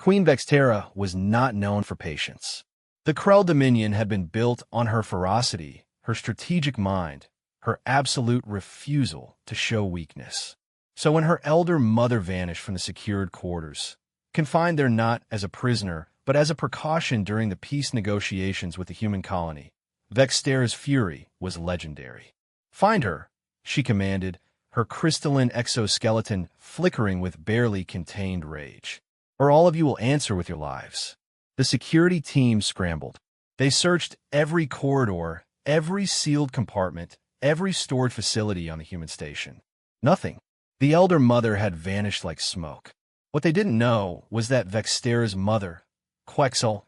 Queen Vextera was not known for patience. The Krell Dominion had been built on her ferocity, her strategic mind, her absolute refusal to show weakness. So when her elder mother vanished from the secured quarters, confined there not as a prisoner, but as a precaution during the peace negotiations with the human colony, Vextera's fury was legendary. "Find her," she commanded, her crystalline exoskeleton flickering with barely contained rage. "Or all of you will answer with your lives." The security team scrambled. They searched every corridor, every sealed compartment, every stored facility on the human station. Nothing. The elder mother had vanished like smoke. What they didn't know was that Vextera's mother, Quexel,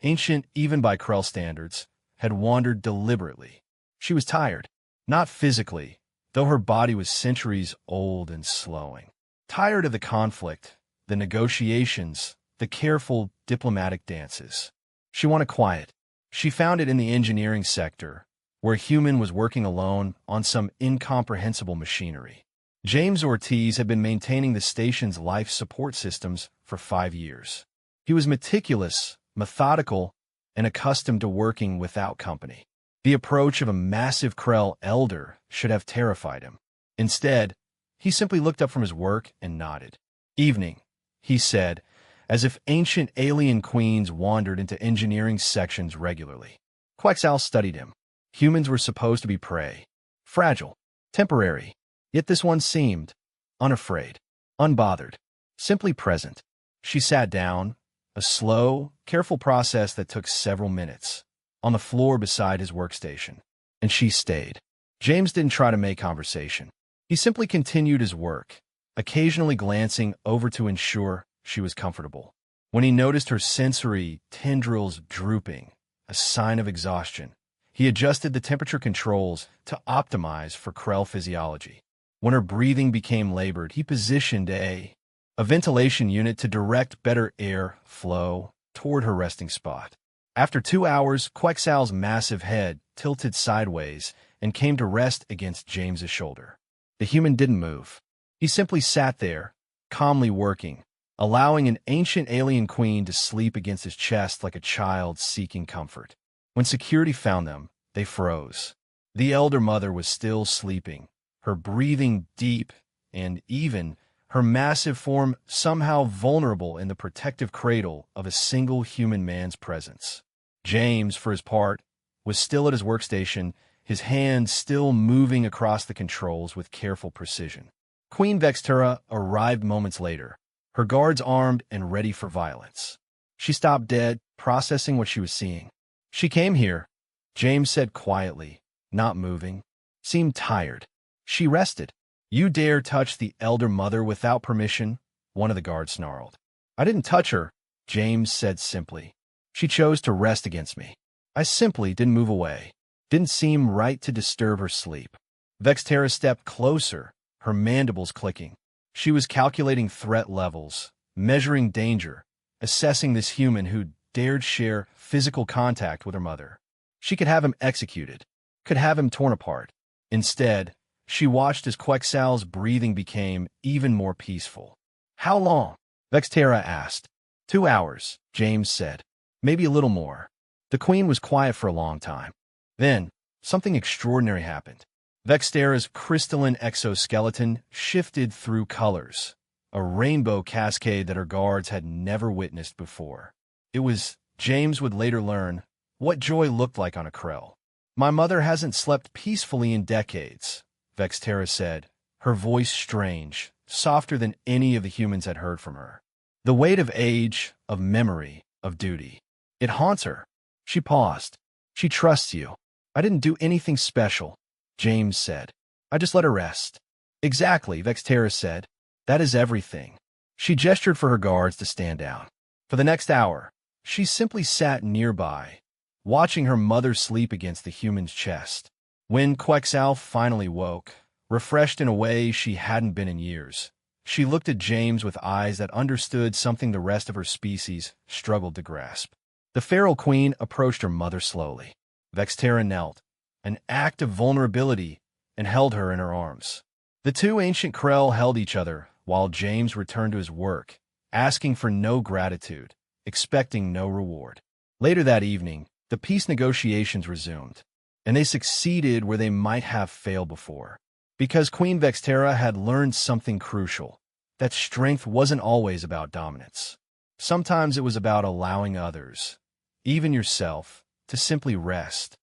ancient even by Krell standards, had wandered deliberately. She was tired, not physically, though her body was centuries old and slowing. Tired of the conflict, the negotiations, the careful diplomatic dances. She wanted quiet. She found it in the engineering sector, where a human was working alone on some incomprehensible machinery. James Ortiz had been maintaining the station's life support systems for 5 years. He was meticulous, methodical, and accustomed to working without company. The approach of a massive Krell elder should have terrified him. Instead, he simply looked up from his work and nodded. "Evening," he said, as if ancient alien queens wandered into engineering sections regularly. Quexal studied him. Humans were supposed to be prey. Fragile, temporary. Yet this one seemed unafraid, unbothered, simply present. She sat down, a slow, careful process that took several minutes, on the floor beside his workstation, and she stayed. James didn't try to make conversation. He simply continued his work, occasionally glancing over to ensure she was comfortable. When he noticed her sensory tendrils drooping, a sign of exhaustion, he adjusted the temperature controls to optimize for Krell physiology. When her breathing became labored, he positioned a ventilation unit to direct better air flow toward her resting spot. After 2 hours, Quexal's massive head tilted sideways and came to rest against James's shoulder. The human didn't move. He simply sat there, calmly working, allowing an ancient alien queen to sleep against his chest like a child seeking comfort. When security found them, they froze. The elder mother was still sleeping, her breathing deep and even, her massive form somehow vulnerable in the protective cradle of a single human man's presence. James, for his part, was still at his workstation, his hands still moving across the controls with careful precision. Queen Vextera arrived moments later, her guards armed and ready for violence. She stopped dead, processing what she was seeing. "She came here," James said quietly, not moving, seemed tired. "She rested." "You dare touch the elder mother without permission?" one of the guards snarled. "I didn't touch her," James said simply. "She chose to rest against me. I simply didn't move away. Didn't seem right to disturb her sleep." Vextera stepped closer, her mandibles clicking. She was calculating threat levels, measuring danger, assessing this human who dared share physical contact with her mother. She could have him executed, could have him torn apart. Instead, she watched as Quexal's breathing became even more peaceful. "How long?" Vextera asked. 2 hours, James said. "Maybe a little more." The queen was quiet for a long time. Then, something extraordinary happened. Vextera's crystalline exoskeleton shifted through colors, a rainbow cascade that her guards had never witnessed before. It was, James would later learn, what joy looked like on a Krell. "My mother hasn't slept peacefully in decades," Vextera said, her voice strange, softer than any of the humans had heard from her. "The weight of age, of memory, of duty. It haunts her." She paused. "She trusts you." "I didn't do anything special," James said. "I just let her rest." "Exactly," Vextera said. "That is everything." She gestured for her guards to stand down. For the next hour, she simply sat nearby, watching her mother sleep against the human's chest. When Quexal finally woke, refreshed in a way she hadn't been in years, she looked at James with eyes that understood something the rest of her species struggled to grasp. The feral queen approached her mother slowly. Vextera knelt, an act of vulnerability, and held her in her arms. The two ancient Krell held each other while James returned to his work, asking for no gratitude, expecting no reward. Later that evening, the peace negotiations resumed, and they succeeded where they might have failed before. Because Queen Vextera had learned something crucial, that strength wasn't always about dominance. Sometimes it was about allowing others, even yourself, to simply rest.